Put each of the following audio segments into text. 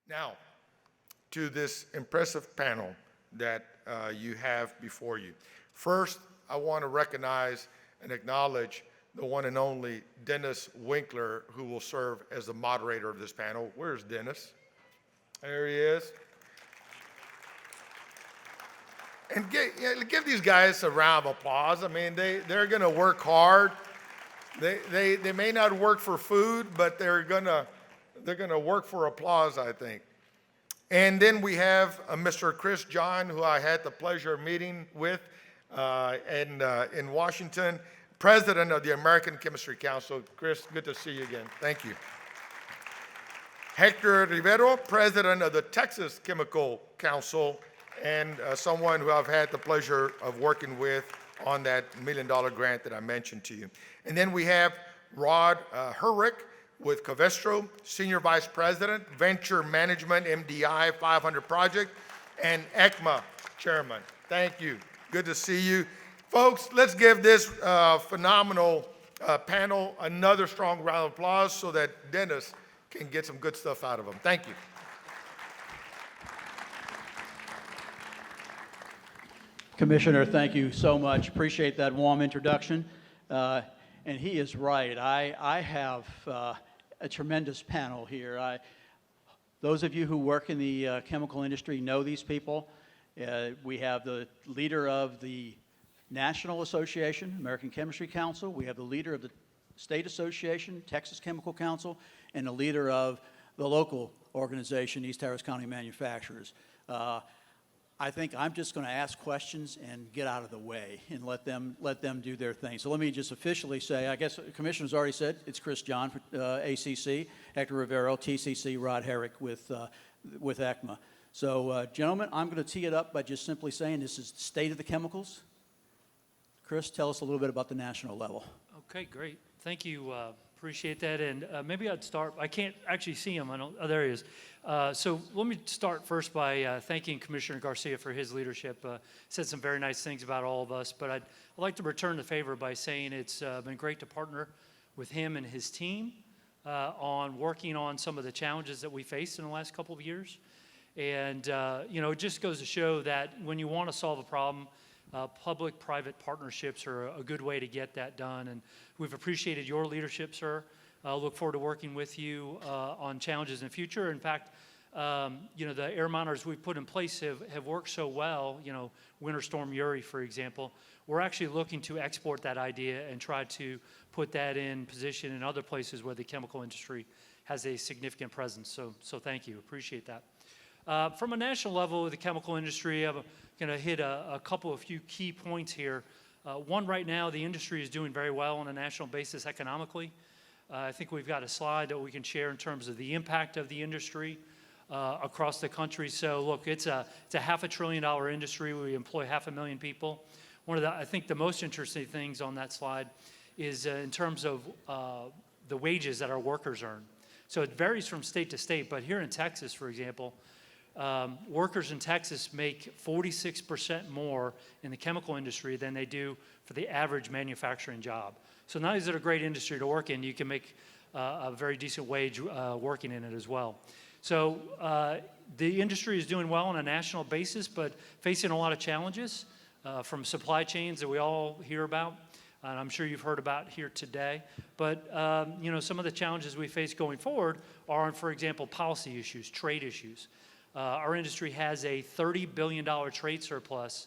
Now, to this impressive panel that you have before you. First, I want to recognize and acknowledge the one and only Dennis Winkler, who will serve as the moderator of this panel. Where's Dennis? There he is. And give these guys a round of applause. I mean, they're going to work hard. They may not work for food, but they're going to work for applause, I think. And then we have Mr. Jahn, who I had the pleasure of meeting with in Washington, President of the American Chemistry Council. Chris, good to see you again. Thank you. Hector Rivero, President of the Texas Chemical Council, and someone who I've had the pleasure of working with on that $1 million grant that I mentioned to you. And then we have Herrick with COVESTRO, Senior Vice President, Venture Management MDI 500 Project, and EHCMA Chairman. Thank you. Good to see you. Folks, let's give this phenomenal panel another strong round of applause so that Dennis can get some good stuff out of them. Thank you. Commissioner, thank you so much. Appreciate that warm introduction. And he is right. I have a tremendous panel here. Those of you who work in the chemical industry know these people. We have the leader of the National Association, American Chemistry Council. We have the leader of the State Association, Texas Chemical Council, and the leader of the local organization, East Harris County Manufacturers. I think I'm just going to ask questions and get out of the way and let them do their thing. So let me just officially say, I guess the Commissioner's already said, it's Jahn for ACC, Hector Rivero, TCC, Rod Herrick with EHCMA. So gentlemen, I'm going to tee it up by just simply saying this is the state of the chemicals. Chris, tell us a little bit about the national level. Okay, great. Thank you. Appreciate that. And maybe I'd start. I can't actually see him. Oh, there he is. So let me start first by thanking Commissioner Garcia for his leadership. Said some very nice things about all of us, but I'd like to return the favor by saying it's been great to partner with him and his team on working on some of the challenges that we faced in the last couple of years. And, it just goes to show that when you want to solve a problem, public-private partnerships are a good way to get that done. And we've appreciated your leadership, sir. I look forward to working with you on challenges in the future. In fact, the air monitors we've put in place have worked so well, Winter Storm Uri, for example. We're actually looking to export that idea and try to put that in position in other places where the chemical industry has a significant presence. So thank you. Appreciate that. From a national level, the chemical industry, I'm going to hit a few key points here. One, right now, the industry is doing very well on a national basis economically. I think we've got a slide that we can share in terms of the impact of the industry across the country. So look, it's a $500 billion industry. We employ 500,000 people. One of the, I think the most interesting things on that slide is in terms of the wages that our workers earn. So it varies from state to state, but here in Texas, for example, workers in Texas make 46% more in the chemical industry than they do for the average manufacturing job. So not only is it a great industry to work in, you can make a very decent wage working in it as well. So the industry is doing well on a national basis, but facing a lot of challenges from supply chains that we all hear about, and I'm sure you've heard about here today. But some of the challenges we face going forward are, for example, policy issues, trade issues. Our industry has a $30 billion trade surplus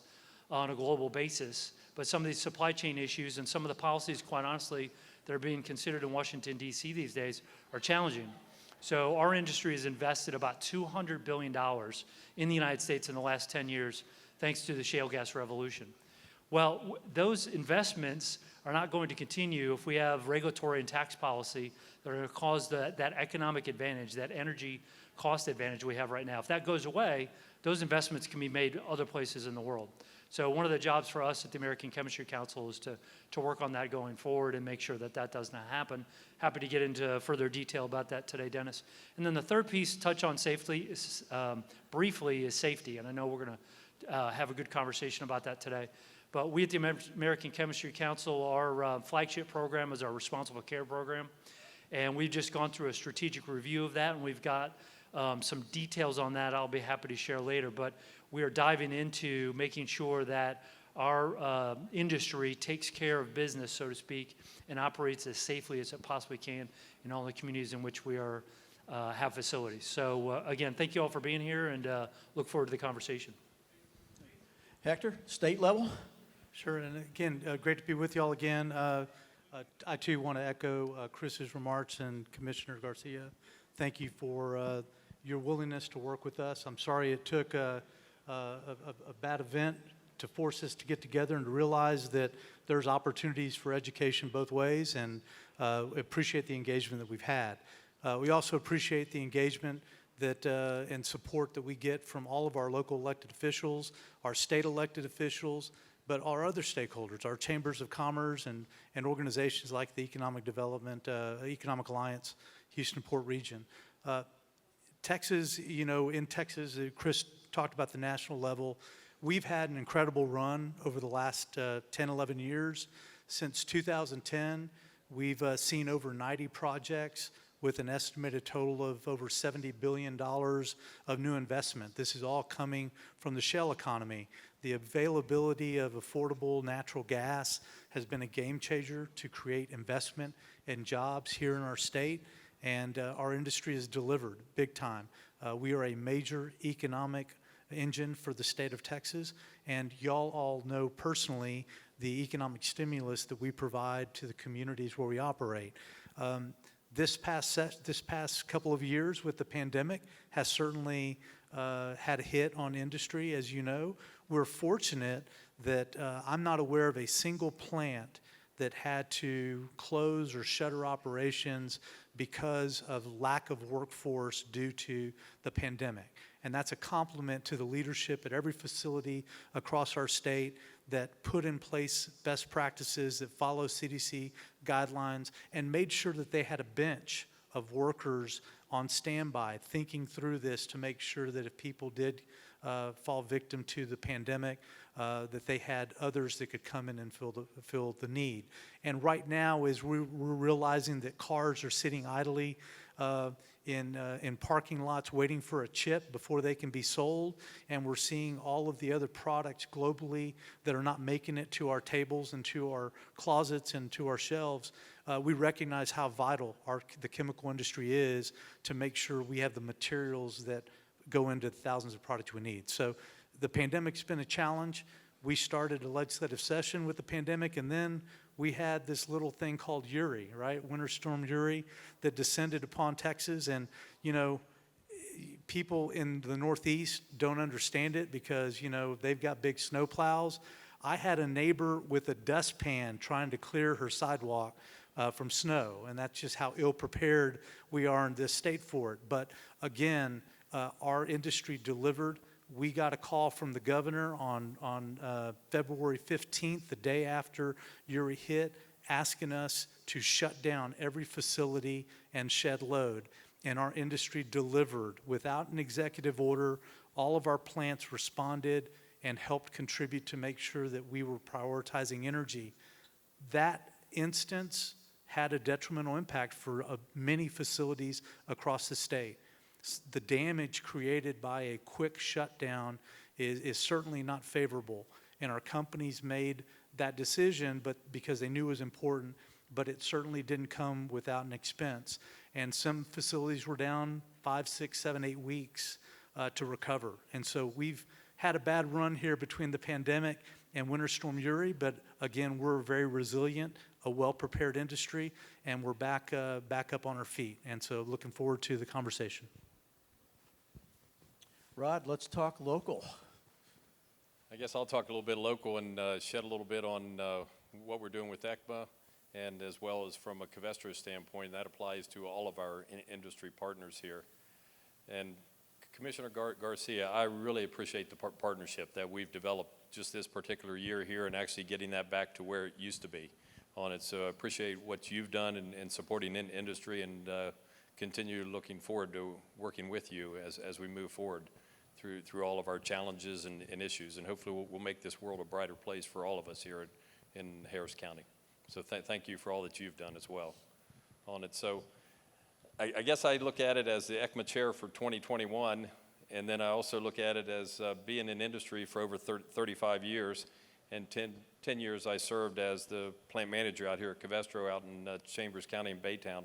on a global basis, but some of these supply chain issues and some of the policies, quite honestly, that are being considered in Washington, D.C. these days are challenging. So our industry has invested about $200 billion in the United States in the last 10 years, thanks to the shale gas revolution. Well, those investments are not going to continue if we have regulatory and tax policy that are going to cause that economic advantage, that energy cost advantage we have right now. If that goes away, those investments can be made other places in the world. So one of the jobs for us at the American Chemistry Council is to work on that going forward and make sure that that does not happen. Happy to get into further detail about that today, Dennis. And then the third piece, touch on safety, briefly, is safety. And I know we're going to have a good conversation about that today. But we at the American Chemistry Council, our flagship program is our Responsible Care program. And we've just gone through a strategic review of that, and we've got some details on that I'll be happy to share later, but we are diving into making sure that our industry takes care of business, so to speak, and operates as safely as it possibly can in all the communities in which we are have facilities. So again, thank you all for being here, and look forward to the conversation. Hector, state level? Sure, and again, great to be with you all again. I too want to echo Chris's remarks, and Commissioner Garcia, thank you for your willingness to work with us. I'm sorry it took a bad event to force us to get together and to realize that there's opportunities for education both ways, and appreciate the engagement that we've had. We also appreciate the engagement that and support that we get from all of our local elected officials, our state elected officials, but our other stakeholders, our chambers of commerce and organizations like the Economic Alliance, Houston Port Region. Texas, you know, in Texas, Chris talked about the national level. We've had an incredible run over the last 10, 11 years. Since 2010, we've seen over 90 projects with an estimated total of over $70 billion of new investment. This is all coming from the shale economy. The availability of affordable natural gas has been a game changer to create investment and jobs here in our state, and our industry has delivered big time. We are a major economic engine for the state of Texas, and y'all all know personally the economic stimulus that we provide to the communities where we operate. This past couple of years with the pandemic has certainly had a hit on industry, as you know. We're fortunate that I'm not aware of a single plant that had to close or shutter operations because of lack of workforce due to the pandemic. And that's a compliment to the leadership at every facility across our state that put in place best practices, that follow CDC guidelines, and made sure that they had a bench of workers on standby thinking through this to make sure that if people did fall victim to the pandemic, that they had others that could come in and fill the need. And right now, as we're realizing that cars are sitting idly in parking lots waiting for a chip before they can be sold, and we're seeing all of the other products globally that are not making it to our tables and to our closets and to our shelves, we recognize how vital the chemical industry is to make sure we have the materials that go into the thousands of products we need. So the pandemic's been a challenge. We started a legislative session with the pandemic, and then we had this little thing called Uri, right? Winter Storm Uri that descended upon Texas. And, you know, people in the Northeast don't understand it because, you know, they've got big snow plows. I had a neighbor with a dustpan trying to clear her sidewalk from snow, and that's just how ill-prepared we are in this state for it. But again, our industry delivered. We got a call from the governor on February 15th, the day after Uri hit, asking us to shut down every facility and shed load. And our industry delivered without an executive order. All of our plants responded and helped contribute to make sure that we were prioritizing energy. That instance had a detrimental impact for many facilities across the state. The damage created by a quick shutdown is certainly not favorable. And our companies made that decision because they knew it was important, but it certainly didn't come without an expense. And some facilities were down 5, 6, 7, 8 weeks to recover. And so we've had a bad run here between the pandemic and Winter Storm Uri, but again, we're very resilient, a well-prepared industry, and we're back up on our feet. And so looking forward to the conversation. Rod, let's talk local. I guess I'll talk a little bit local and shed a little bit on what we're doing with EHCMA, and as well as from a COVESTRO standpoint. That applies to all of our industry partners here. And Commissioner Garcia, I really appreciate the partnership that we've developed just this particular year here, and actually getting that back to where it used to be on it. So I appreciate what you've done in supporting industry, and continue looking forward to working with you as we move forward through all of our challenges and issues, and hopefully we'll make this world a brighter place for all of us here in Harris County. So thank you for all that you've done as well on it. So I guess I look at it as the EHCMA chair for 2021, and then I also look at it as being in industry for over 35 years, and 10 years I served as the plant manager out here at COVESTRO out in Chambers County in Baytown.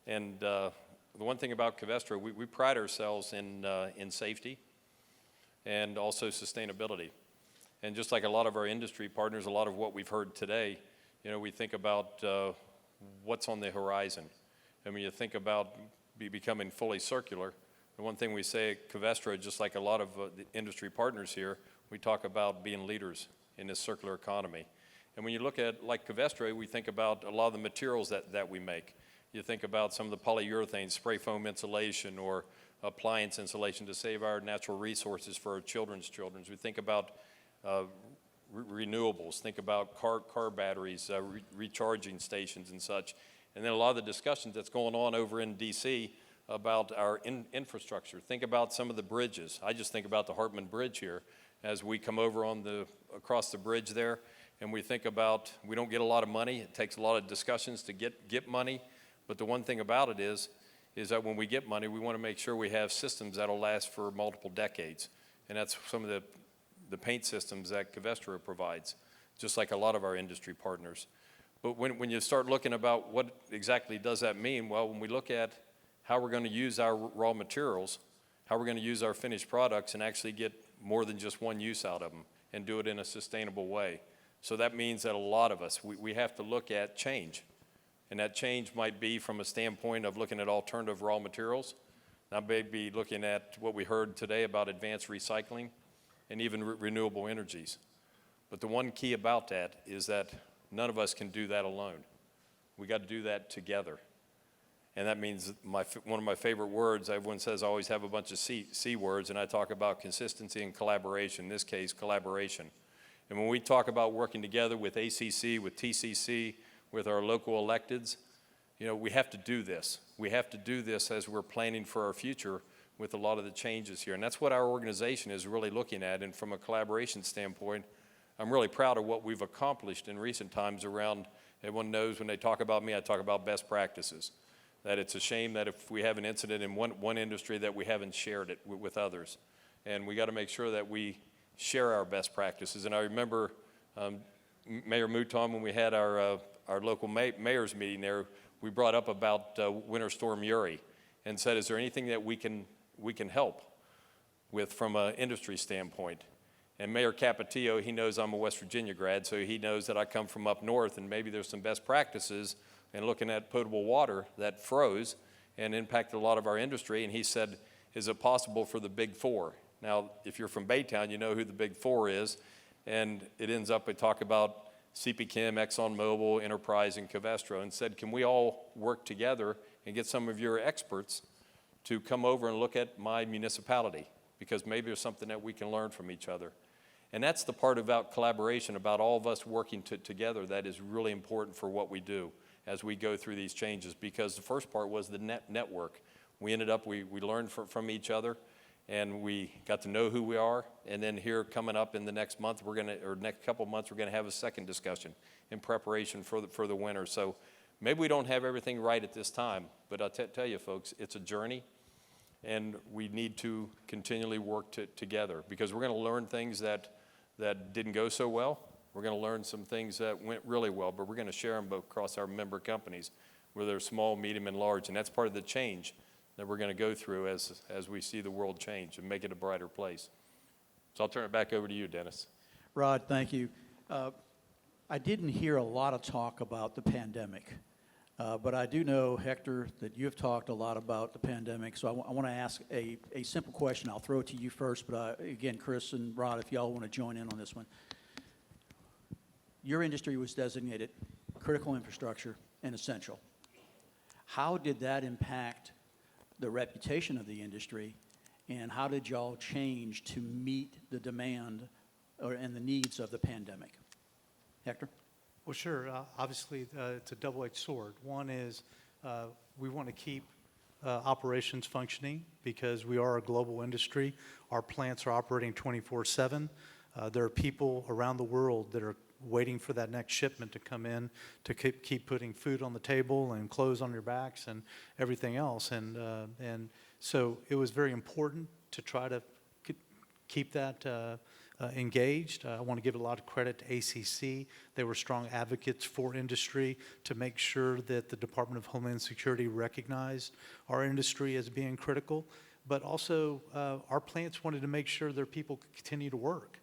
And the one thing about COVESTRO, we pride ourselves in safety and also sustainability. And just like a lot of our industry partners, a lot of what we've heard today, you know, we think about what's on the horizon. And when you think about becoming fully circular, the one thing we say at COVESTRO, just like a lot of the industry partners here, we talk about being leaders in this circular economy. And when you look at, like COVESTRO, we think about a lot of the materials that we make. You think about some of the polyurethane, spray foam insulation, or appliance insulation to save our natural resources for our children's children. We think about renewables, think about car batteries, recharging stations and such. And then a lot of the discussions that's going on over in DC about our infrastructure. Think about some of the bridges. I just think about the Hartman Bridge here as we come over across the bridge there, and we think about, we don't get a lot of money. It takes a lot of discussions to get money, but the one thing about it is that when we get money, we want to make sure we have systems that'll last for multiple decades. And that's some of the paint systems that COVESTRO provides, just like a lot of our industry partners. But when you start looking about what exactly does that mean, well, when we look at how we're going to use our raw materials, how we're going to use our finished products and actually get more than just one use out of them and do it in a sustainable way. So that means that a lot of us, we have to look at change. And that change might be from a standpoint of looking at alternative raw materials. I may be looking at what we heard today about advanced recycling and even renewable energies. But the one key about that is that none of us can do that alone. We got to do that together. And that means one of my favorite words, everyone says I always have a bunch of C words, and I talk about consistency and collaboration, in this case, collaboration. And when we talk about working together with ACC, with TCC, with our local electeds, you know, we have to do this. We have to do this as we're planning for our future with a lot of the changes here. And that's what our organization is really looking at. And from a collaboration standpoint, I'm really proud of what we've accomplished in recent times around, everyone knows when they talk about me, I talk about best practices. That it's a shame that if we have an incident in one industry that we haven't shared it with others. And we got to make sure that we share our best practices. And I remember Mayor Mouton, when we had our local mayor's meeting there, we brought up about Winter Storm Uri and said, is there anything that we can help with from an industry standpoint? And Mayor Capetillo, he knows I'm a West Virginia grad, so he knows that I come from up north, and maybe there's some best practices in looking at potable water that froze and impacted a lot of our industry. And he said, is it possible for the Big Four? Now, if you're from Baytown, you know who the Big Four is, and it ends up, we talk about CP Chem, ExxonMobil, Enterprise, and COVESTRO, and said, can we all work together and get some of your experts to come over and look at my municipality? Because maybe there's something that we can learn from each other. And that's the part about collaboration, about all of us working together, that is really important for what we do as we go through these changes. Because the first part was the network. We ended up, we learned from each other, and we got to know who we are. And then here coming up in the next month, next couple of months, we're gonna have a second discussion in preparation for the winter. So maybe we don't have everything right at this time, but I'll tell you folks, it's a journey. And we need to continually work together, because we're going to learn things that didn't go so well. We're going to learn some things that went really well, but we're going to share them both across our member companies, whether they're small, medium, and large. And that's part of the change that we're going to go through as we see the world change and make it a brighter place. So I'll turn it back over to you, Dennis. Rod, thank you. I didn't hear a lot of talk about the pandemic. But I do know, Hector, that you've talked a lot about the pandemic, so I want to ask a simple question. I'll throw it to you first, but again, Chris and Rod, if y'all want to join in on this one. Your industry was designated critical infrastructure and essential. How did that impact the reputation of the industry, and how did y'all change to meet the demand and the needs of the pandemic? Hector? Well, sure. Obviously, it's a double-edged sword. One is we want to keep operations functioning because we are a global industry. Our plants are operating 24/7. There are people around the world that are waiting for that next shipment to come in to keep putting food on the table and clothes on your backs and everything else. And so it was very important to try to keep that engaged. I want to give a lot of credit to ACC. They were strong advocates for industry to make sure that the Department of Homeland Security recognized our industry as being critical. But also, our plants wanted to make sure their people could continue to work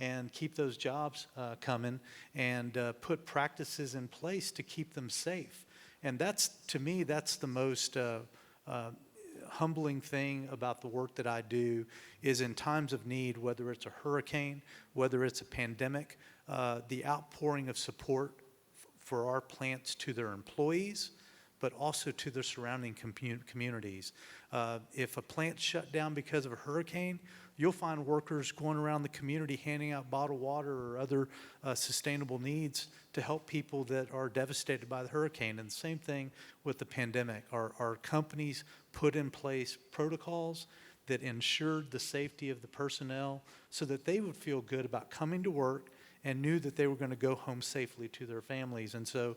and keep those jobs coming and put practices in place to keep them safe. And that's, to me, that's the most humbling thing about the work that I do is in times of need, whether it's a hurricane, whether it's a pandemic, the outpouring of support for our plants to their employees, but also to their surrounding communities. If a plant shut down because of a hurricane, you'll find workers going around the community handing out bottled water or other sustainable needs to help people that are devastated by the hurricane. And the same thing with the pandemic. Our companies put in place protocols that ensured the safety of the personnel so that they would feel good about coming to work and knew that they were going to go home safely to their families. And so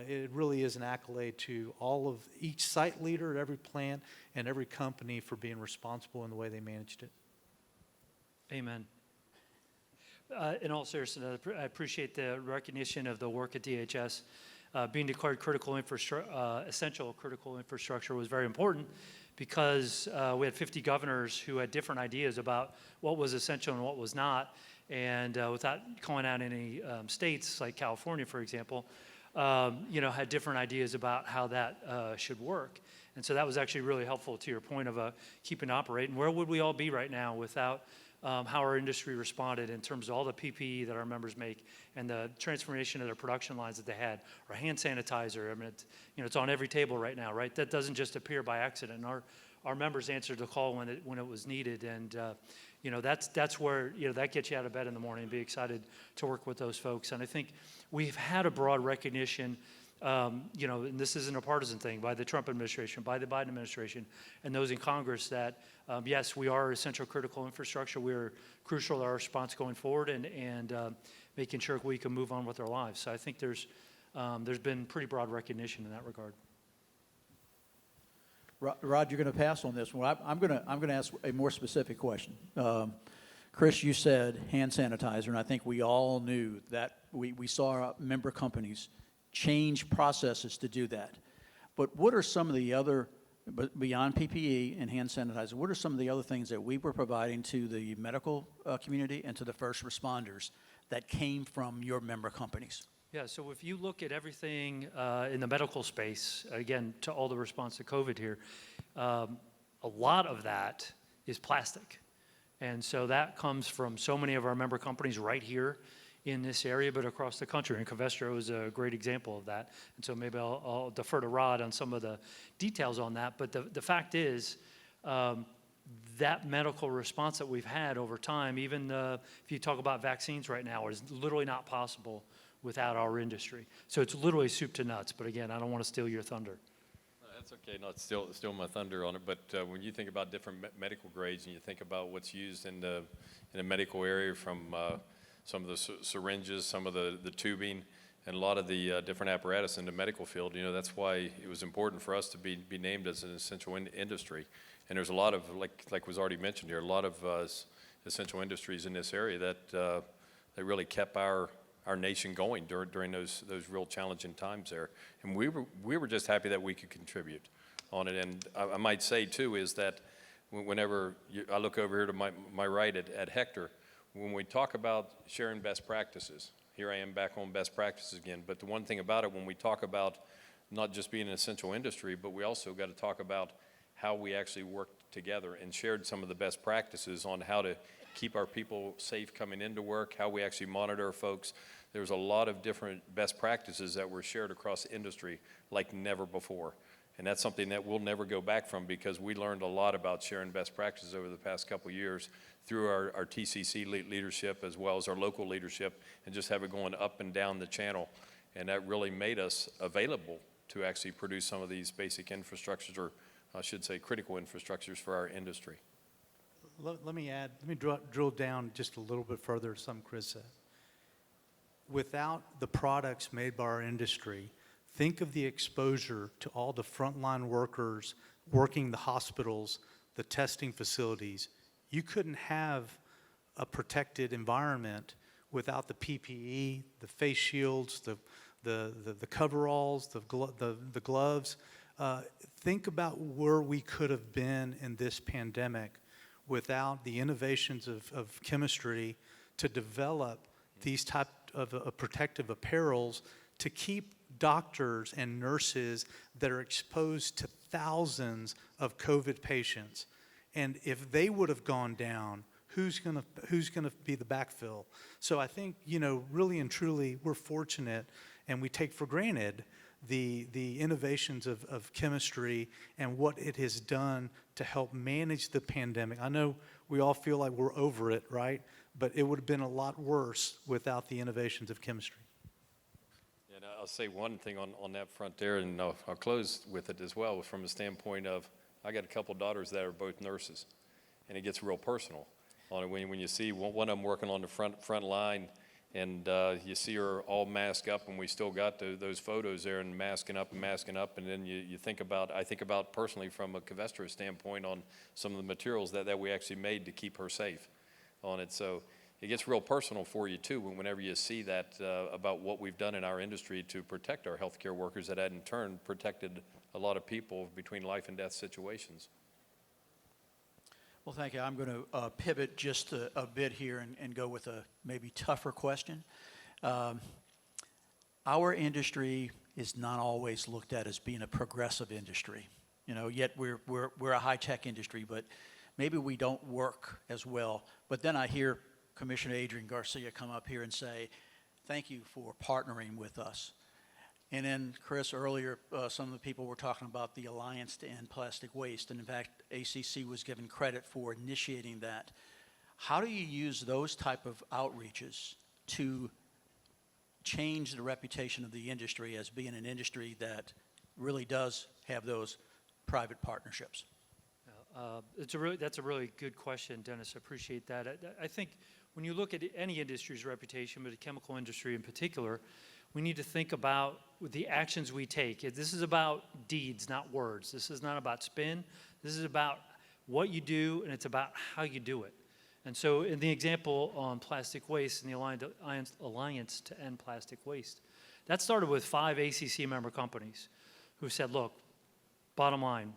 it really is an accolade to all of each site leader at every plant and every company for being responsible in the way they managed it. Amen. In all seriousness, I appreciate the recognition of the work at DHS. Being declared essential critical infrastructure was very important because we had 50 governors who had different ideas about what was essential and what was not. And without calling out any states, like California, for example, had different ideas about how that should work. And so that was actually really helpful to your point of keeping operating. Where would we all be right now without how our industry responded in terms of all the PPE that our members make and the transformation of their production lines that they had, or hand sanitizer? I mean, it's on every table right now, right? That doesn't just appear by accident. Our members answered the call when it was needed, and that's where that gets you out of bed in the morning and be excited to work with those folks. And I think we've had a broad recognition. And this isn't a partisan thing, by the Trump administration, by the Biden administration, and those in Congress that, yes, we are essential critical infrastructure. We're crucial to our response going forward and making sure we can move on with our lives. So I think there's been pretty broad recognition in that regard. Rod, you're going to pass on this one. I'm going to ask a more specific question. Chris, you said hand sanitizer, and I think we all knew that we saw our member companies change processes to do that. But what are some of the other, beyond PPE and hand sanitizer, what are some of the other things that we were providing to the medical community and to the first responders that came from your member companies? Yeah, so if you look at everything in the medical space, again, to all the response to COVID here, a lot of that is plastic. And so that comes from so many of our member companies right here in this area, but across the country. And COVESTRO is a great example of that. And so maybe I'll defer to Rod on some of the details on that. But the fact is, that medical response that we've had over time, even if you talk about vaccines right now, is literally not possible without our industry. So it's literally soup to nuts. But again, I don't want to steal your thunder. That's okay, not still my thunder on it, but when you think about different medical grades and you think about what's used in the medical area, from some of the syringes, some of the tubing, and a lot of the different apparatus in the medical field, that's why it was important for us to be named as an essential industry. And there's a lot of, like was already mentioned here, a lot of essential industries in this area that really kept our nation going during those real challenging times there. And we were just happy that we could contribute on it. And I might say too is that whenever I look over here to my right at Hector, when we talk about sharing best practices, here I am back on best practices again, but the one thing about it, when we talk about not just being an essential industry, but we also got to talk about how we actually worked together and shared some of the best practices on how to keep our people safe coming into work, how we actually monitor our folks. There's a lot of different best practices that were shared across the industry like never before. And that's something that we'll never go back from, because we learned a lot about sharing best practices over the past couple of years through our TCC leadership as well as our local leadership, and just have it going up and down the channel. And that really made us available to actually produce some of these basic infrastructures, or I should say critical infrastructures for our industry. Let me drill down just a little bit further to something Chris said. without the products made by our industry, think of the exposure to all the frontline workers working the hospitals, the testing facilities. You couldn't have a protected environment without the PPE, the face shields, the coveralls, the gloves. Think about where we could have been in this pandemic without the innovations of chemistry to develop these type of protective apparels to keep doctors and nurses that are exposed to thousands of COVID patients. And if they would have gone down, who's gonna be the backfill? So I think, really and truly, we're fortunate, and we take for granted the innovations of chemistry and what it has done to help manage the pandemic. I know we all feel like we're over it, right? But it would have been a lot worse without the innovations of chemistry. And I'll say one thing on that front there, and I'll close with it as well, from a standpoint of, I got a couple daughters that are both nurses, and it gets real personal on it when you see one of them working on the front line, and you see her all masked up, and we still got those photos there, and masking up, and then you think about, I think about personally from a COVESTRO standpoint on some of the materials that we actually made to keep her safe on it. So it gets real personal for you too whenever you see that about what we've done in our industry to protect our healthcare workers that had in turn protected a lot of people between life and death situations. Well, thank you. I'm going to pivot just a bit here and go with a maybe tougher question. Our industry is not always looked at as being a progressive industry. Yet we're a high-tech industry, but maybe we don't work as well. But then I hear Commissioner Adrian Garcia come up here and say, thank you for partnering with us. And then, Chris, earlier, some of the people were talking about the Alliance to End Plastic Waste. And in fact, ACC was given credit for initiating that. How do you use those type of outreaches to change the reputation of the industry as being an industry that really does have those private partnerships? That's a really good question, Dennis. I appreciate that. I think when you look at any industry's reputation, but the chemical industry in particular, we need to think about the actions we take. This is about deeds, not words. This is not about spin. This is about what you do, and it's about how you do it. And so in the example on plastic waste and the Alliance to End Plastic Waste, that started with 5 ACC member companies who said, look, bottom line,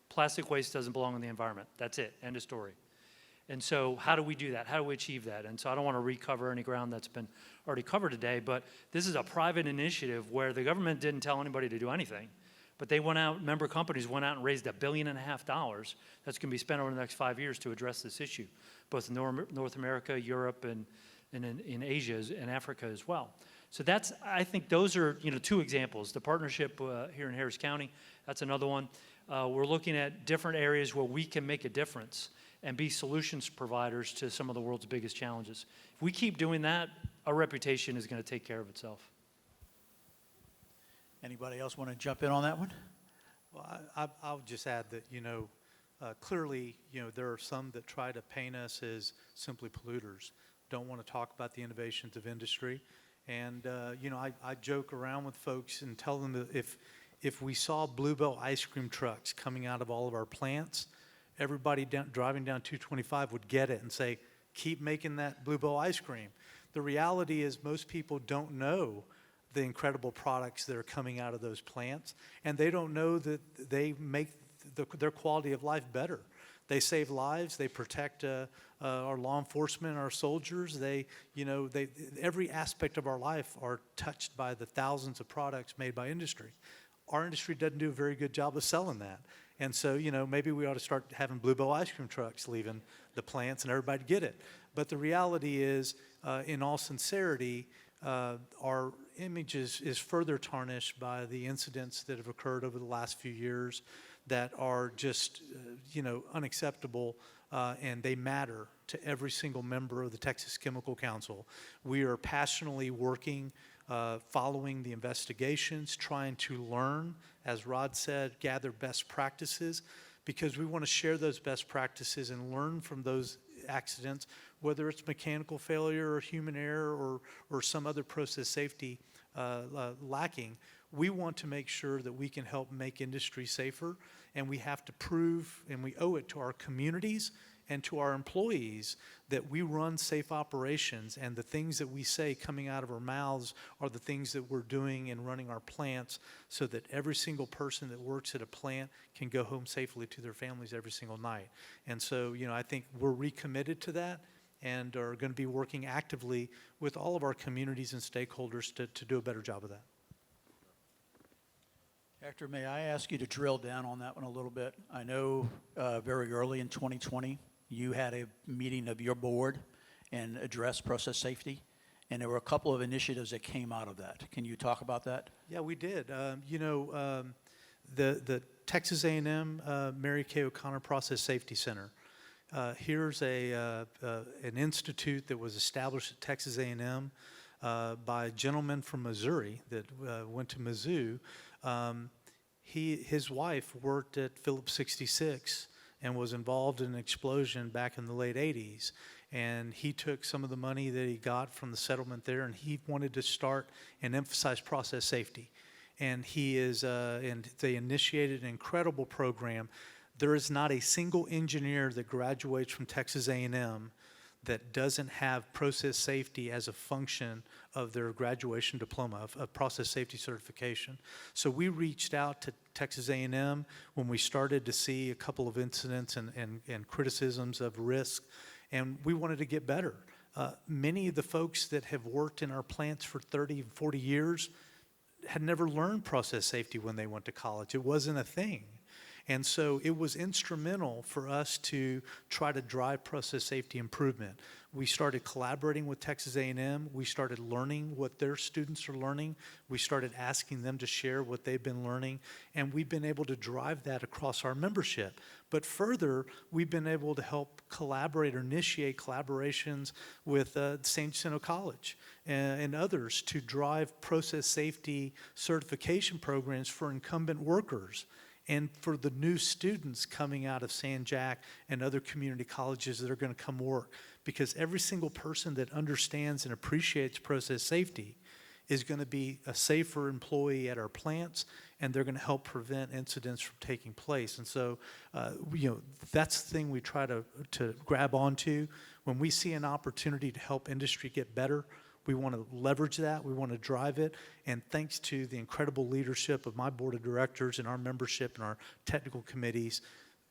plastic waste doesn't belong in the environment. That's it. End of story. And so how do we do that? How do we achieve that? And so I don't want to recover any ground that's been already covered today, but this is a private initiative where the government didn't tell anybody to do anything, but they went out, member companies went out and raised $1.5 billion that's going to be spent over the next 5 years to address this issue, both in North America, Europe, and in Asia and Africa as well. So that's, I think those are, 2 examples. The partnership here in Harris County, that's another one. We're looking at different areas where we can make a difference and be solutions providers to some of the world's biggest challenges. If we keep doing that, our reputation is going to take care of itself. Anybody else want to jump in on that one? Well, I'll just add that, clearly, there are some that try to paint us as simply polluters, don't want to talk about the innovations of industry. And, I joke around with folks and tell them that if we saw Bluebell ice cream trucks coming out of all of our plants, everybody driving down 225 would get it and say, keep making that Bluebell ice cream. The reality is most people don't know the incredible products that are coming out of those plants, and they don't know that they make their quality of life better. They save lives, they protect our law enforcement, our soldiers. Every aspect of our life are touched by the thousands of products made by industry. Our industry doesn't do a very good job of selling that. And so, maybe we ought to start having Bluebell ice cream trucks leaving the plants and everybody get it. But the reality is, in all sincerity, our image is further tarnished by the incidents that have occurred over the last few years that are just, unacceptable, and they matter to every single member of the Texas Chemical Council. We are passionately working, following the investigations, trying to learn, as Rod said, gather best practices, because we want to share those best practices and learn from those accidents, whether it's mechanical failure or human error or some other process safety lacking. We want to make sure that we can help make industry safer, and we have to prove, and we owe it to our communities and to our employees that we run safe operations, and the things that we say coming out of our mouths are the things that we're doing and running our plants, so that every single person that works at a plant can go home safely to their families every single night. And so, I think we're recommitted to that and are going to be working actively with all of our communities and stakeholders to do a better job of that. Hector, may I ask you to drill down on that one a little bit? I know very early in 2020, you had a meeting of your board and addressed process safety, and there were a couple of initiatives that came out of that. Can you talk about that? Yeah, we did. The Texas A&M Mary Kay O'Connor Process Safety Center. Here's an institute that was established at Texas A&M by a gentleman from Missouri that went to Mizzou. His wife worked at Phillips 66 and was involved in an explosion back in the late 80s. And he took some of the money that he got from the settlement there, and he wanted to start and emphasize process safety. And they initiated an incredible program. There is not a single engineer that graduates from Texas A&M that doesn't have process safety as a function of their graduation diploma of process safety certification. So we reached out to Texas A&M when we started to see a couple of incidents and criticisms of risk, and we wanted to get better. Many of the folks that have worked in our plants for 30 and 40 years had never learned process safety when they went to college. It wasn't a thing. And so it was instrumental for us to try to drive process safety improvement. We started collaborating with Texas A&M. We started learning what their students are learning. We started asking them to share what they've been learning. And we've been able to drive that across our membership. But further, we've been able to help collaborate or initiate collaborations with St. Jacinto College and others to drive process safety certification programs for incumbent workers and for the new students coming out of San Jac and other community colleges that are going to come work. Because every single person that understands and appreciates process safety is going to be a safer employee at our plants, and they're going to help prevent incidents from taking place. And so, that's the thing we try to grab onto. When we see an opportunity to help industry get better, we want to leverage that. We want to drive it. And thanks to the incredible leadership of my board of directors and our membership and our technical committees,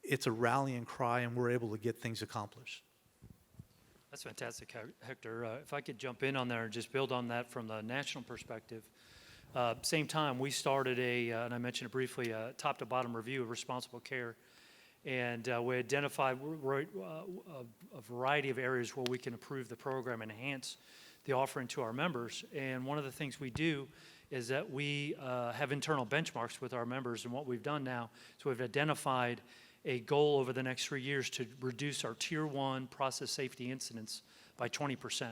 it's a rallying cry, and we're able to get things accomplished. That's fantastic, Hector. If I could jump in on there and just build on that from the national perspective. Same time, we started and I mentioned it briefly, a top-to-bottom review of responsible care. And we identified a variety of areas where we can improve the program, enhance the offering to our members. And one of the things we do is that we have internal benchmarks with our members. And what we've done now is we've identified a goal over the next 3 years to reduce our Tier 1 process safety incidents by 20%.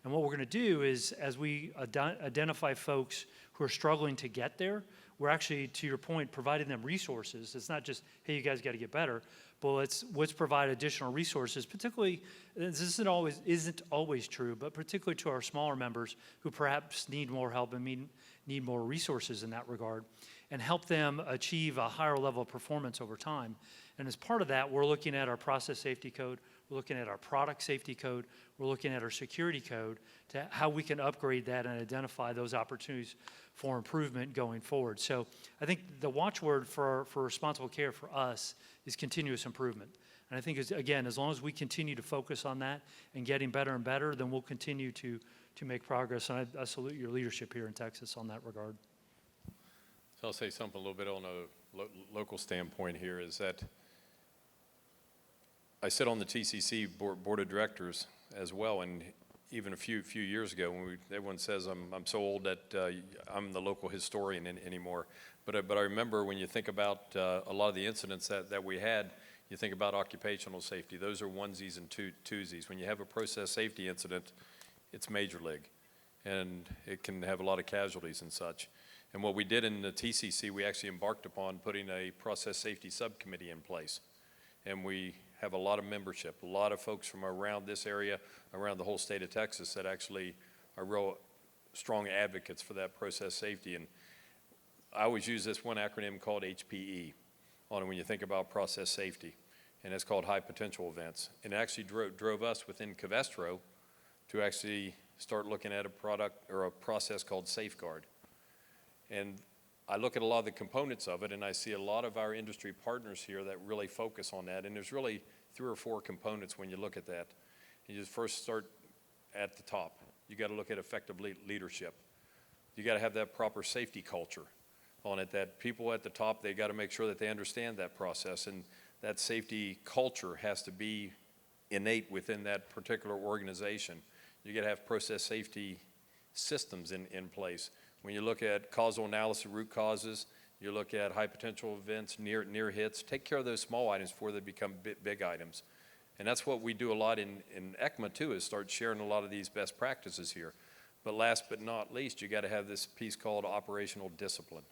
And what we're going to do is, as we identify folks who are struggling to get there, we're actually, to your point, providing them resources. It's not just, hey, you guys got to get better, but let's provide additional resources, particularly, this isn't always true, but particularly to our smaller members who perhaps need more help and need more resources in that regard, and help them achieve a higher level of performance over time. And as part of that, we're looking at our process safety code, we're looking at our product safety code, we're looking at our security code to how we can upgrade that and identify those opportunities for improvement going forward. So I think the watchword for responsible care for us is continuous improvement. And I think, again, as long as we continue to focus on that and getting better and better, then we'll continue to make progress. And I salute your leadership here in Texas on that regard. So I'll say something a little bit on a local standpoint here, is that I sit on the TCC board of directors as well, and even a few years ago, when everyone says I'm so old that I'm the local historian anymore, but I remember when you think about a lot of the incidents that we had, you think about occupational safety. Those are onesies and twosies. When you have a process safety incident, it's major league, and it can have a lot of casualties and such. And what we did in the TCC, we actually embarked upon putting a process safety subcommittee in place. And we have a lot of membership, a lot of folks from around this area, around the whole state of Texas that actually are real strong advocates for that process safety. And I always use this one acronym called HPE on it when you think about process safety, and it's called high potential events. And it actually drove us within COVESTRO to actually start looking at a product or a process called Safeguard. And I look at a lot of the components of it, and I see a lot of our industry partners here that really focus on that. And there's really 3 or 4 components when you look at that. You just first start at the top. You got to look at effective leadership. You got to have that proper safety culture on it, that people at the top, they got to make sure that they understand that process, and that safety culture has to be innate within that particular organization. You got to have process safety systems in place. When you look at causal analysis, root causes, you look at high potential events, near hits, take care of those small items before they become big items. And that's what we do a lot in EHCMA too, is start sharing a lot of these best practices here. But last but not least, you got to have this piece called operational discipline.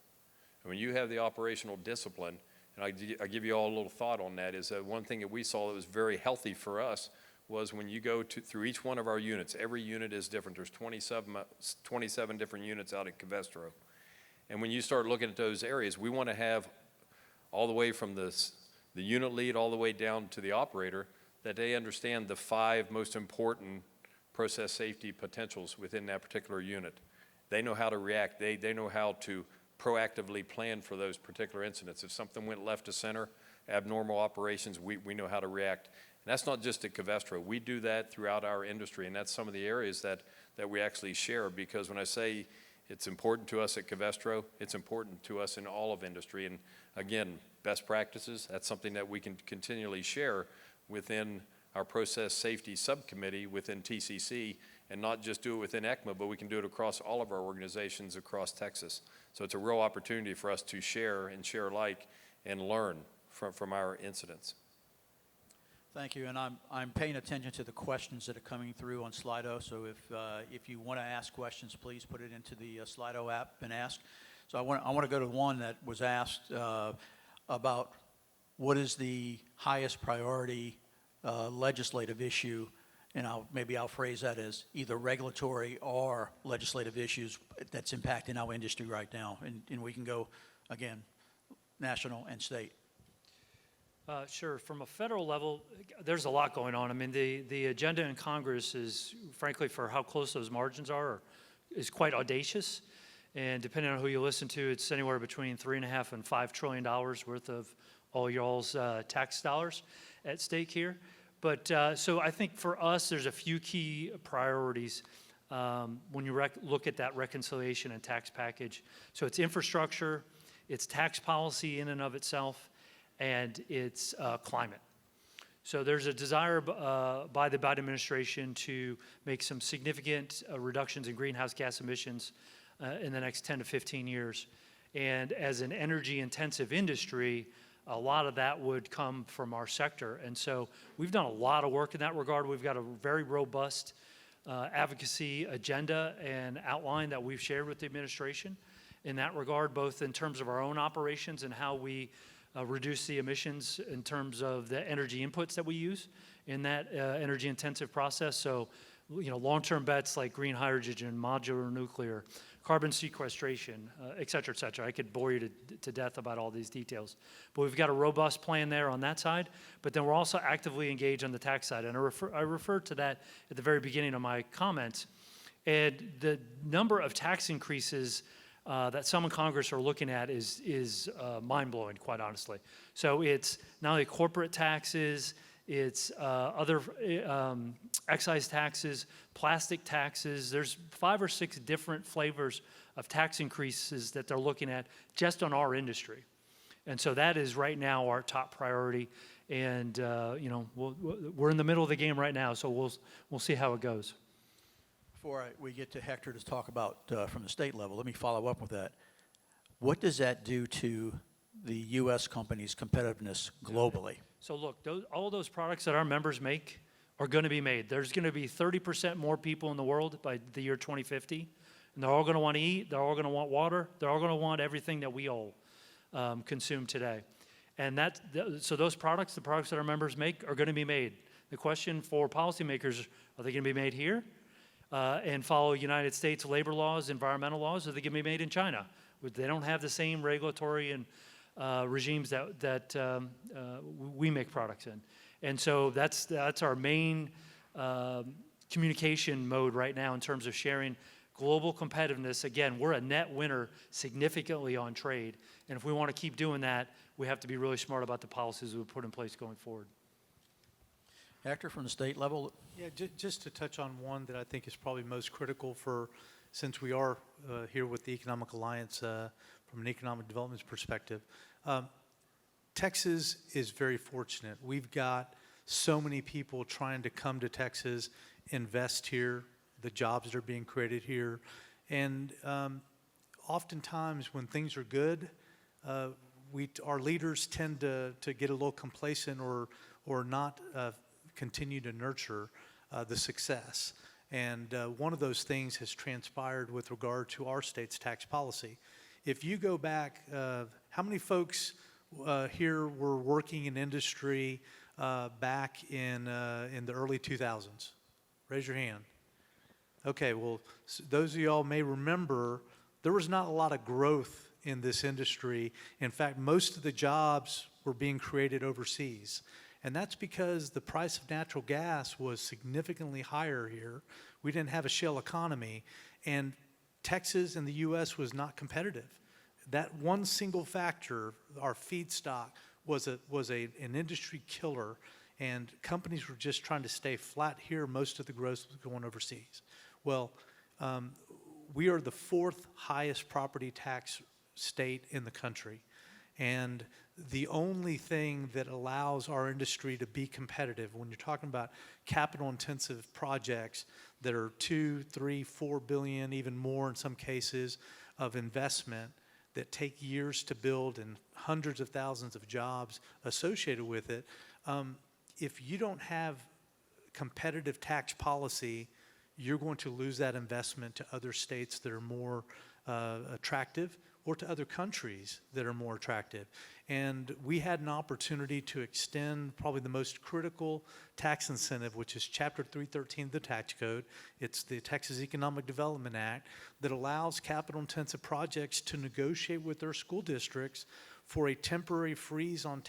And when you have the operational discipline, and I give you all a little thought on that, is that one thing that we saw that was very healthy for us was when you go through each one of our units, every unit is different. There's 27 different units out at COVESTRO. And when you start looking at those areas, we want to have all the way from the unit lead all the way down to the operator, that they understand the 5 most important process safety potentials within that particular unit. They know how to react. They know how to proactively plan for those particular incidents. If something went left to center, abnormal operations, we know how to react. And that's not just at COVESTRO. We do that throughout our industry, and that's some of the areas that we actually share, because when I say it's important to us at COVESTRO, it's important to us in all of industry. And again, best practices, that's something that we can continually share within our process safety subcommittee within TCC, and not just do it within EHCMA, but we can do it across all of our organizations across Texas. So it's a real opportunity for us to share and share alike and learn from our incidents. Thank you, and I'm paying attention to the questions that are coming through on Slido. So if you want to ask questions, please put it into the Slido app and ask. So I want to go to one that was asked about what is the highest priority legislative issue, and maybe I'll phrase that as either regulatory or legislative issues that's impacting our industry right now, and we can go again, national and state. Sure. From a federal level, there's a lot going on. I mean, the agenda in Congress is, frankly, for how close those margins are, is quite audacious. And depending on who you listen to, it's anywhere between $3.5 and $5 trillion worth of all y'all's tax dollars at stake here. But so I think for us, there's a few key priorities when you look at that reconciliation and tax package. So it's infrastructure, it's tax policy in and of itself, and it's climate. So there's a desire by the Biden administration to make some significant reductions in greenhouse gas emissions in the next 10 to 15 years. And as an energy-intensive industry, a lot of that would come from our sector. And so we've done a lot of work in that regard. We've got a very robust advocacy agenda and outline that we've shared with the administration in that regard, both in terms of our own operations and how we reduce the emissions in terms of the energy inputs that we use in that energy-intensive process. So, you know, long-term bets like green hydrogen, modular nuclear, carbon sequestration, et cetera, et cetera. I could bore you to death about all these details. But we've got a robust plan there on that side, but then we're also actively engaged on the tax side. And I referred to that at the very beginning of my comments. And the number of tax increases that some in Congress are looking at is mind-blowing, quite honestly. So it's not only corporate taxes, it's other excise taxes, plastic taxes. There's 5 or 6 different flavors of tax increases that they're looking at just on our industry. And so that is right now our top priority. And you know, we're in the middle of the game right now, so we'll see how it goes. Before we get to Hector to talk about from the state level, let me follow up with that. What does that do to the U.S. companies' competitiveness globally? So look, all those products that our members make are going to be made. There's going to be 30% more people in the world by the year 2050, and they're all going to want to eat, they're all going to want water, they're all going to want everything that we all consume today. And so those products, the products that our members make, are going to be made. The question for policymakers, are they going to be made here and follow United States labor laws, environmental laws, or are they going to be made in China? They don't have the same regulatory and regimes that we make products in. And so that's our main communication mode right now in terms of sharing global competitiveness. Again, we're a net winner significantly on trade. And if we want to keep doing that, we have to be really smart about the policies we put in place going forward. Hector, from the state level? Yeah, just to touch on one that I think is probably most critical since we are here with the Economic Alliance from an economic development perspective. Texas is very fortunate. We've got so many people trying to come to Texas, invest here, the jobs that are being created here. And oftentimes when things are good, our leaders tend to get a little complacent or not continue to nurture the success. And one of those things has transpired with regard to our state's tax policy. If you go back, how many folks here were working in industry back in the early 2000s? Raise your hand. Okay, well, those of y'all may remember there was not a lot of growth in this industry. In fact, most of the jobs were being created overseas. And that's because the price of natural gas was significantly higher here. We didn't have a shale economy, and Texas and the U.S. was not competitive. That one single factor, our feedstock, was an industry killer, and companies were just trying to stay flat here. Most of the growth was going overseas. Well, we are the fourth highest property tax state in the country, and the only thing that allows our industry to be competitive, when you're talking about capital-intensive projects that are $2, $3, $4 billion, even more in some cases, of investment that take years to build and hundreds of thousands of jobs associated with it, if you don't have competitive tax policy, you're going to lose that investment to other states that are more attractive, or to other countries that are more attractive. And we had an opportunity to extend probably the most critical tax incentive, which is Chapter 313 of the tax code. It's the Texas Economic Development Act that allows capital-intensive projects to negotiate with their school districts for a temporary freeze on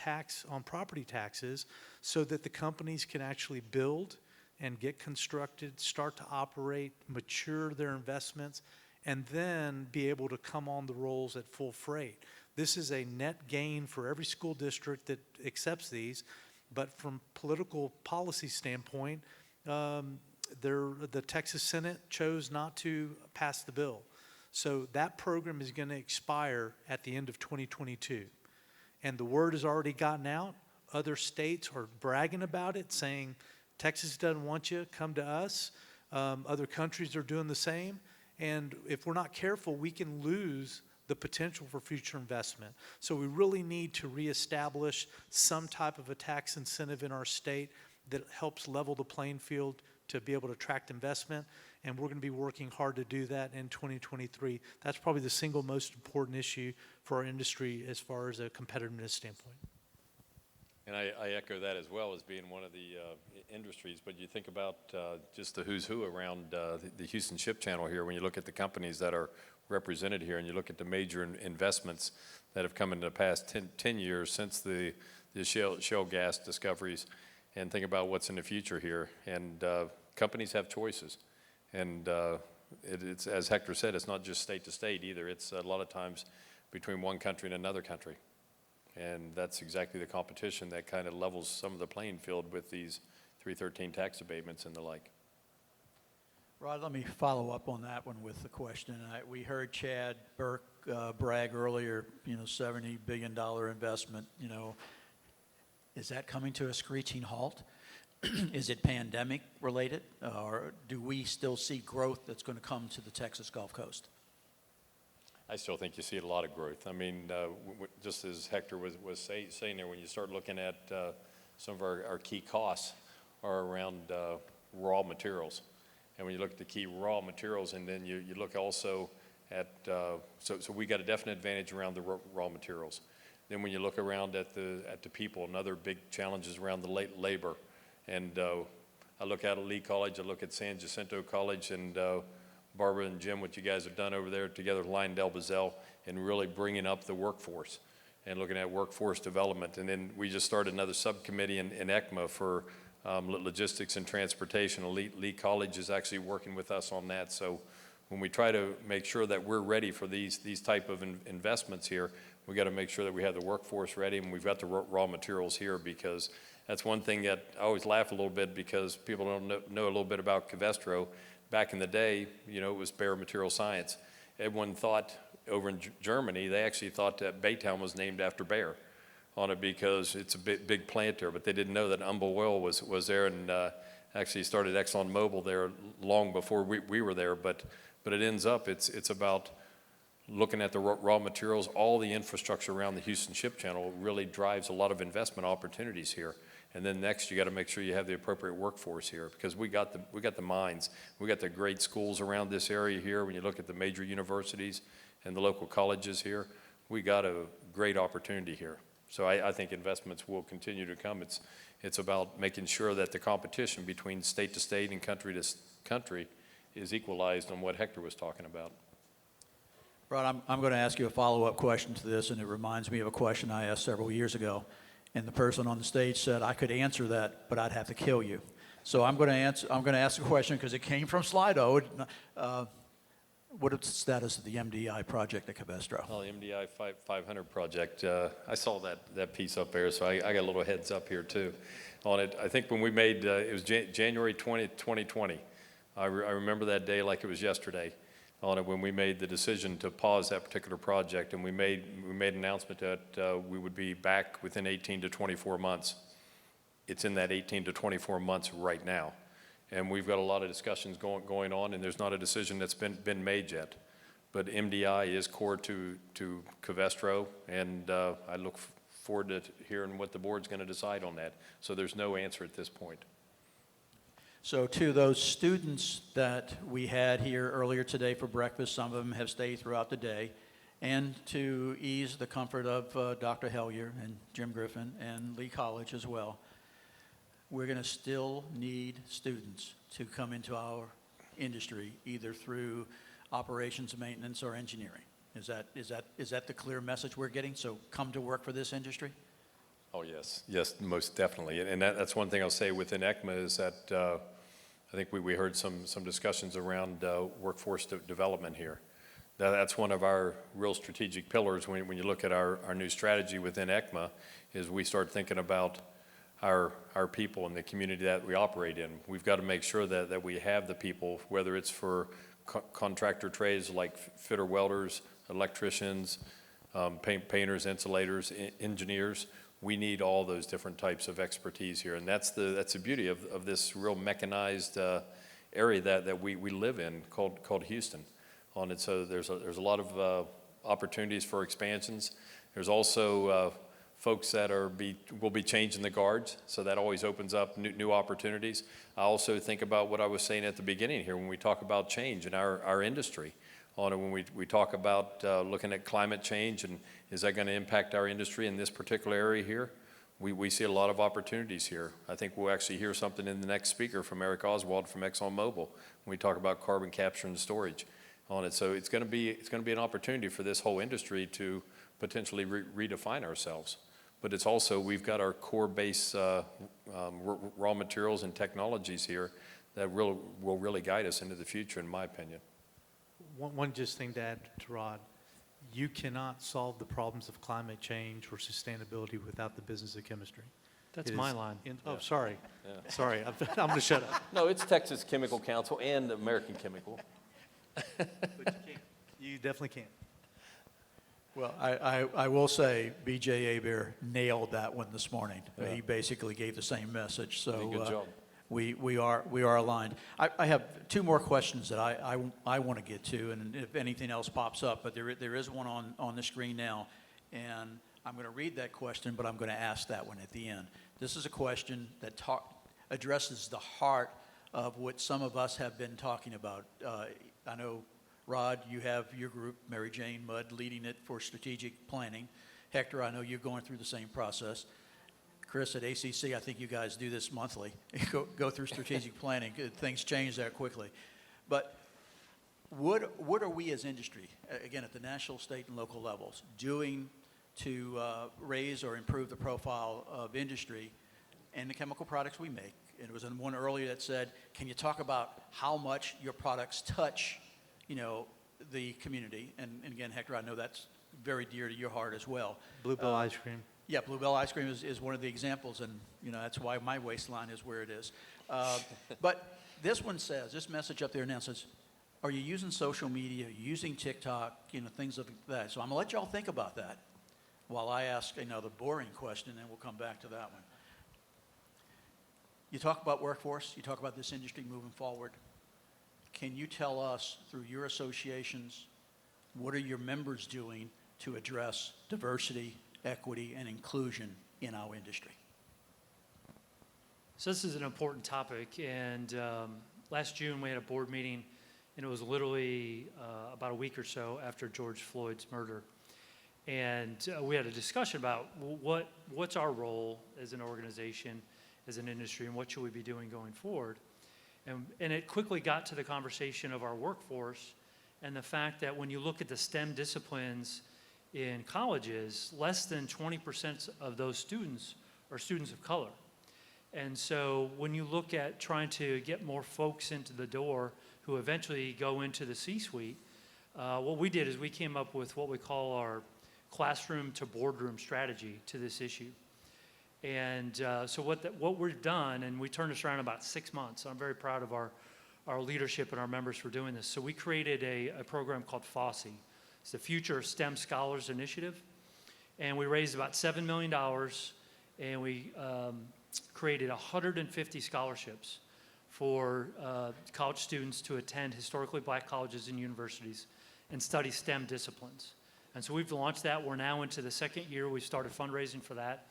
property taxes so that the companies can actually build and get constructed, start to operate, mature their investments, and then be able to come on the rolls at full freight. This is a net gain for every school district that accepts these, but from political policy standpoint, the Texas Senate chose not to pass the bill. So that program is going to expire at the end of 2022. And the word has already gotten out. Other states are bragging about it, saying, Texas doesn't want you, come to us. Other countries are doing the same. And if we're not careful, we can lose the potential for future investment. So we really need to reestablish some type of a tax incentive in our state that helps level the playing field to be able to attract investment. And we're going to be working hard to do that in 2023. That's probably the single most important issue for our industry as far as a competitiveness standpoint. And I echo that as well as being one of the industries, but you think about just the who's who around the Houston Ship Channel here. When you look at the companies that are represented here and you look at the major investments that have come in the past 10 years since the shale gas discoveries, and think about what's in the future here. And companies have choices. And it's, as Hector said, it's not just state to state either. It's a lot of times between one country and another country. And that's exactly the competition that kind of levels some of the playing field with these 313 tax abatements and the like. Rod, let me follow up on that one with the question. We heard Chad Burke brag earlier, $70 billion investment, Is that coming to a screeching halt? Is it pandemic related? Or do we still see growth that's going to come to the Texas Gulf Coast? I still think you see a lot of growth. I mean, just as Hector was saying there, when you start looking at some of our key costs are around raw materials. And when you look at the key raw materials, and then you look also at, so we got a definite advantage around the raw materials. Then when you look around at the people, another big challenge is around the labor. And I look out at Lee College, I look at San Jacinto College, and Barbara and Jim, what you guys have done over there together with Lyondell Bazell, and really bringing up the workforce and looking at workforce development. And then we just started another subcommittee in EHCMA for logistics and transportation. Lee College is actually working with us on that. So when we try to make sure that we're ready for these type of investments here, we got to make sure that we have the workforce ready and we've got the raw materials here, because that's one thing that I always laugh a little bit, because people don't know a little bit about COVESTRO. Back in the day, you know, it was bare material science. Everyone thought over in Germany, they actually thought that Baytown was named after Bayer on it because it's a big plant there, but they didn't know that Humble Oil was there, and actually started ExxonMobil there long before we were there. But it ends up, it's about looking at the raw materials. All the infrastructure around the Houston Ship Channel really drives a lot of investment opportunities here. And then next, you got to make sure you have the appropriate workforce here, because we got the mines, we got the great schools around this area here. When you look at the major universities and the local colleges here, we got a great opportunity here. So I think investments will continue to come. It's about making sure that the competition between state to state and country to country is equalized on what Hector was talking about. Rod, I'm going to ask you a follow-up question to this, and it reminds me of a question I asked several years ago. And the person on the stage said, I could answer that, but I'd have to kill you. So I'm going to ask a question because it came from Slido. What is the status of the MDI project at COVESTRO? Well, the MDI 500 project, I saw that piece up there, so I got a little heads up here too on it. I think when we made, it was January 20th, 2020. I remember that day like it was yesterday on it, when we made the decision to pause that particular project, and we made an announcement that we would be back within 18 to 24 months. It's in that 18 to 24 months right now. And we've got a lot of discussions going on, and there's not a decision that's been made yet. But MDI is core to COVESTRO, and I look forward to hearing what the board's going to decide on that. So there's no answer at this point. So to those students that we had here earlier today for breakfast, some of them have stayed throughout the day, and to ease the comfort of Dr. Hellier and Jim Griffin and Lee College as well, we're going to still need students to come into our industry, either through operations, maintenance, or engineering. Is that the clear message we're getting? So come to work for this industry? Oh, yes, most definitely. And that's one thing I'll say within EHCMA is that I think we heard some discussions around workforce development here. That's one of our real strategic pillars when you look at our new strategy within EHCMA, is we start thinking about our people and the community that we operate in. We've got to make sure that we have the people, whether it's for contractor trades like fitter welders, electricians, painters, insulators, engineers. We need all those different types of expertise here, and that's the beauty of this real mechanized area that we live in called Houston. On it, so there's a lot of opportunities for expansions. There's also folks that will be changing the guards, so that always opens up new opportunities. I also think about what I was saying at the beginning here when we talk about change in our industry. On it, when we talk about looking at climate change and is that going to impact our industry in this particular area here, we see a lot of opportunities here. I think we'll actually hear something in the next speaker from Eric Oswald from ExxonMobil when we talk about carbon capture and storage on it. So it's going to be an opportunity for this whole industry to potentially redefine ourselves. But it's also, we've got our core base raw materials and technologies here that will really guide us into the future, in my opinion. One just thing to add to Rod, you cannot solve the problems of climate change or sustainability without the business of chemistry. That's my line. Oh, sorry. Yeah. Sorry, I'm going to shut up. No, it's Texas Chemical Council and American Chemical. But you can't. You definitely can't. Well, I will say B.J. Hebert nailed that one this morning. Yeah. He basically gave the same message. So Good job. we are aligned. I have two more questions that I want to get to, and if anything else pops up, but there is one on the screen now, and I'm going to read that question, but I'm going to ask that one at the end. This is a question that addresses the heart of what some of us have been talking about. I know, Rod, you have your group, Mary Jane Mudd, leading it for strategic planning. Hector, I know you're going through the same process. Chris, at ACC, I think you guys do this monthly. Go through strategic planning. Things change that quickly. But what are we as industry, again, at the national, state, and local levels, doing to raise or improve the profile of industry and the chemical products we make? And there was one earlier that said, can you talk about how much your products touch, the community? And again, Hector, I know that's very dear to your heart as well. Bluebell ice cream. Yeah, Bluebell ice cream is one of the examples, and that's why my waistline is where it is. But this message up there now says, are you using social media, using TikTok, things like that? So I'm gonna let y'all think about that while I ask the boring question, and we'll come back to that one. You talk about workforce, you talk about this industry moving forward. Can you tell us, through your associations, what are your members doing to address diversity, equity, and inclusion in our industry? So this is an important topic, and last June we had a board meeting, and it was literally about a week or so after George Floyd's murder. And we had a discussion about what's our role as an organization, as an industry, and what should we be doing going forward. And it quickly got to the conversation of our workforce and the fact that when you look at the STEM disciplines in colleges, less than 20% of those students are students of color. And so when you look at trying to get more folks into the door who eventually go into the C-suite, what we did is we came up with what we call our classroom to boardroom strategy to this issue. And so what we've done, and we turned this around in about 6 months. I'm very proud of our leadership and our members for doing this. So we created a program called FOSSI. It's the Future STEM Scholars Initiative. And we raised about $7 million, and we created 150 scholarships for college students to attend historically black colleges and universities and study STEM disciplines. And so we've launched that. We're now into the second year. We've started fundraising for that.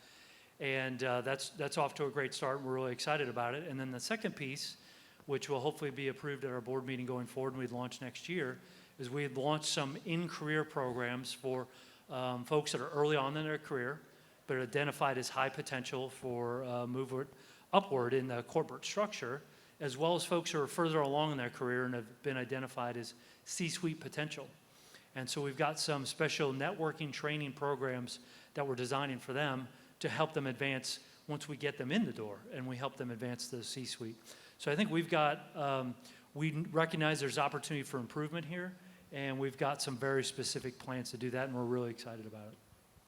And that's off to a great start. We're really excited about it. And then the second piece, which will hopefully be approved at our board meeting going forward and we'd launch next year, is we've launched some in-career programs for folks that are early on in their career, but are identified as high potential for movement upward in the corporate structure, as well as folks who are further along in their career and have been identified as C-suite potential. And so we've got some special networking training programs that we're designing for them to help them advance once we get them in the door and we help them advance the C-suite. So I think we've got, we recognize there's opportunity for improvement here, and we've got some very specific plans to do that, and we're really excited about it.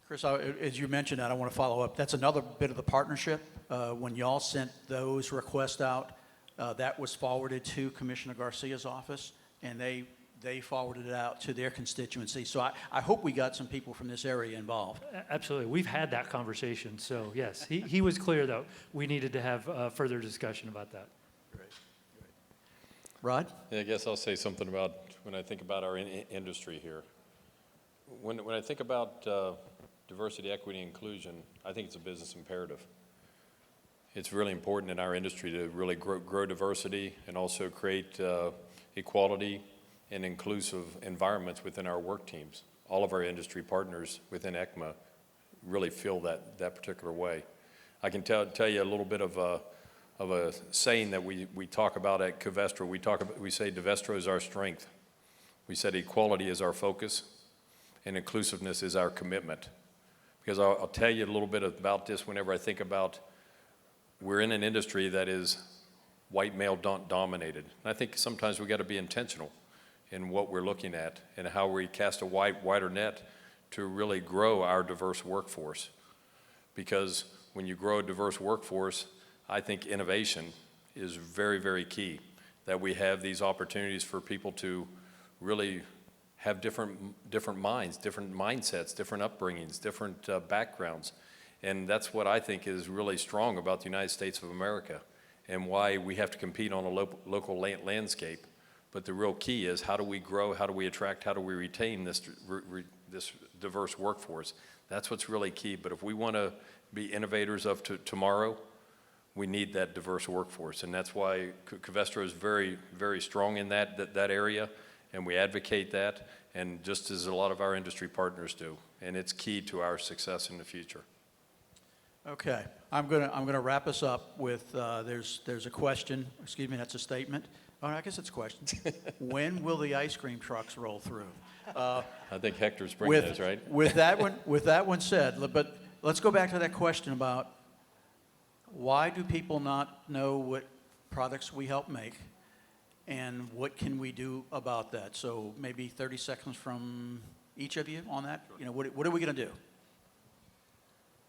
Chris, as you mentioned that, I want to follow up. That's another bit of the partnership. When y'all sent those requests out, that was forwarded to Commissioner Garcia's office, and they forwarded it out to their constituency. So I hope we got some people from this area involved. Absolutely. We've had that conversation. So, yes, he was clear, though. We needed to have further discussion about that. Great. Rod? Yeah, I guess I'll say something about when I think about our industry here. When I think about diversity, equity, inclusion, I think it's a business imperative. It's really important in our industry to really grow diversity and also create equality and inclusive environments within our work teams. All of our industry partners within EHCMA really feel that particular way. I can tell you a little bit of a saying that we talk about at COVESTRO. We say COVESTRO is our strength. We said equality is our focus and inclusiveness is our commitment. Because I'll tell you a little bit about this whenever I think about we're in an industry that is white male dominated. And I think sometimes we got to be intentional in what we're looking at and how we cast a wider net to really grow our diverse workforce. Because when you grow a diverse workforce, I think innovation is very, very key. That we have these opportunities for people to really have different minds, different mindsets, different upbringings, different backgrounds. And that's what I think is really strong about the United States of America and why we have to compete on a local landscape. But the real key is how do we grow, how do we attract, how do we retain this diverse workforce? That's what's really key. But if we want to be innovators of tomorrow, we need that diverse workforce. And that's why COVESTRO is very, very strong in that area. and we advocate that, and just as a lot of our industry partners do, and it's key to our success in the future. Okay, I'm gonna wrap us up with, there's a question, excuse me, that's a statement. Oh, I guess it's a question. When will the ice cream trucks roll through? I think Hector's bringing those, right? With that one said, but let's go back to that question about why do people not know what products we help make, and what can we do about that? So maybe 30 seconds from each of you on that. You know, what are we gonna do?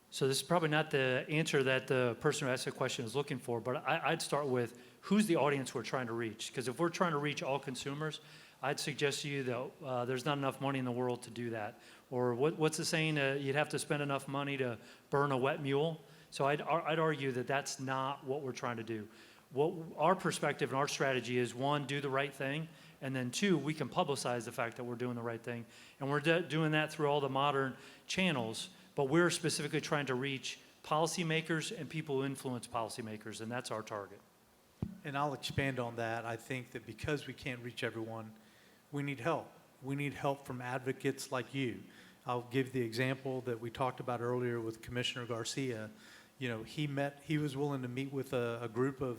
So this is probably not the answer that the person who asked the question is looking for, but I'd start with who's the audience we're trying to reach? Because if we're trying to reach all consumers, I'd suggest to you that there's not enough money in the world to do that. Or what's the saying? You'd have to spend enough money to burn a wet mule. So I'd argue that that's not what we're trying to do. What our perspective and our strategy is, one, do the right thing, and then two, we can publicize the fact that we're doing the right thing. And we're doing that through all the modern channels, but we're specifically trying to reach policymakers and people who influence policymakers, and that's our target. And I'll expand on that. I think that because we can't reach everyone, we need help. We need help from advocates like you. I'll give the example that we talked about earlier with Commissioner Garcia. You know, he was willing to meet with a group of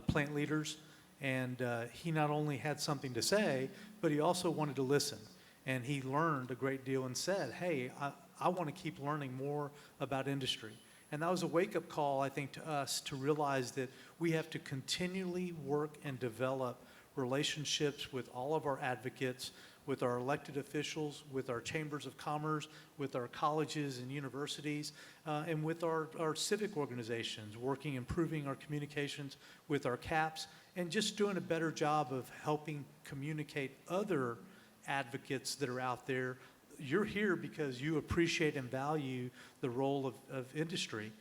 plant leaders, and he not only had something to say, but he also wanted to listen. And he learned a great deal and said, hey, I want to keep learning more about industry. And that was a wake-up call, I think, to us to realize that we have to continually work and develop relationships with all of our advocates, with our elected officials, with our chambers of commerce, with our colleges and universities, and with our civic organizations, improving our communications with our CAPs, and just doing a better job of helping communicate other advocates that are out there. You're here because you appreciate and value the role of industry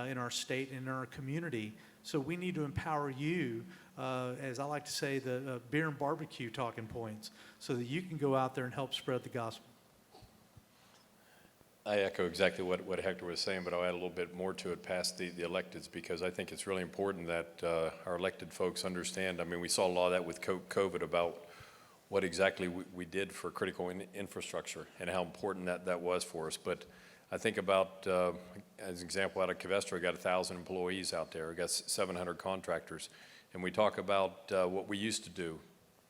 in our state and in our community. So we need to empower you, as I like to say, the beer and barbecue talking points, so that you can go out there and help spread the gospel. I echo exactly what Hector was saying, but I'll add a little bit more to it past the electeds, because I think it's really important that our elected folks understand. I mean, we saw a lot of that with COVID about what exactly we did for critical infrastructure and how important that was for us. But I think about, as an example, out of COVESTRO, we got 1,000 employees out there. We got 700 contractors. And we talk about what we used to do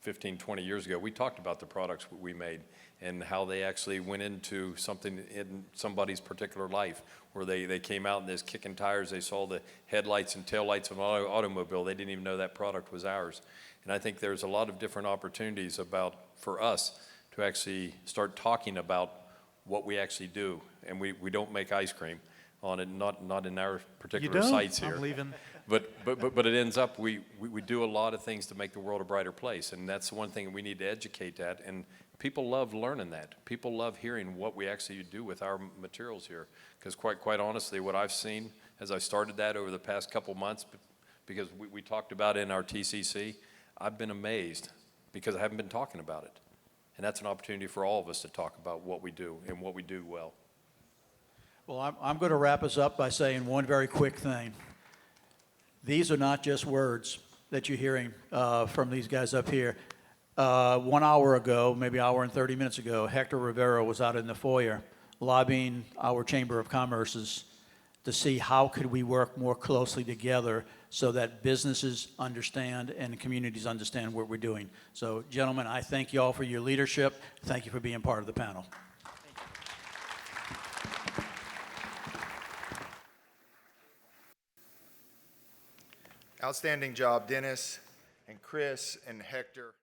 15, 20 years ago. We talked about the products we made and how they actually went into something in somebody's particular life, where they came out and they're kicking tires. They saw the headlights and taillights of an automobile. They didn't even know that product was ours. And I think there's a lot of different opportunities for us to actually start talking about what we actually do. And we don't make ice cream on it, not in our particular sites here. I'm leaving. But it ends up, we do a lot of things to make the world a brighter place. And that's one thing we need to educate that. And people love learning that. People love hearing what we actually do with our materials here. Because quite honestly, what I've seen as I started that over the past couple months, because we talked about it in our TCC, I've been amazed because I haven't been talking about it. And that's an opportunity for all of us to talk about what we do and what we do well. Well, I'm going to wrap us up by saying one very quick thing. These are not just words that you're hearing from these guys up here. 1 hour ago, maybe an hour and 30 minutes ago, Hector Rivero was out in the foyer lobbying our Chamber of Commerce's to see how could we work more closely together so that businesses understand and communities understand what we're doing. So, gentlemen, I thank you all for your leadership. Thank you for being part of the panel. Outstanding job, Dennis and Chris and Hector.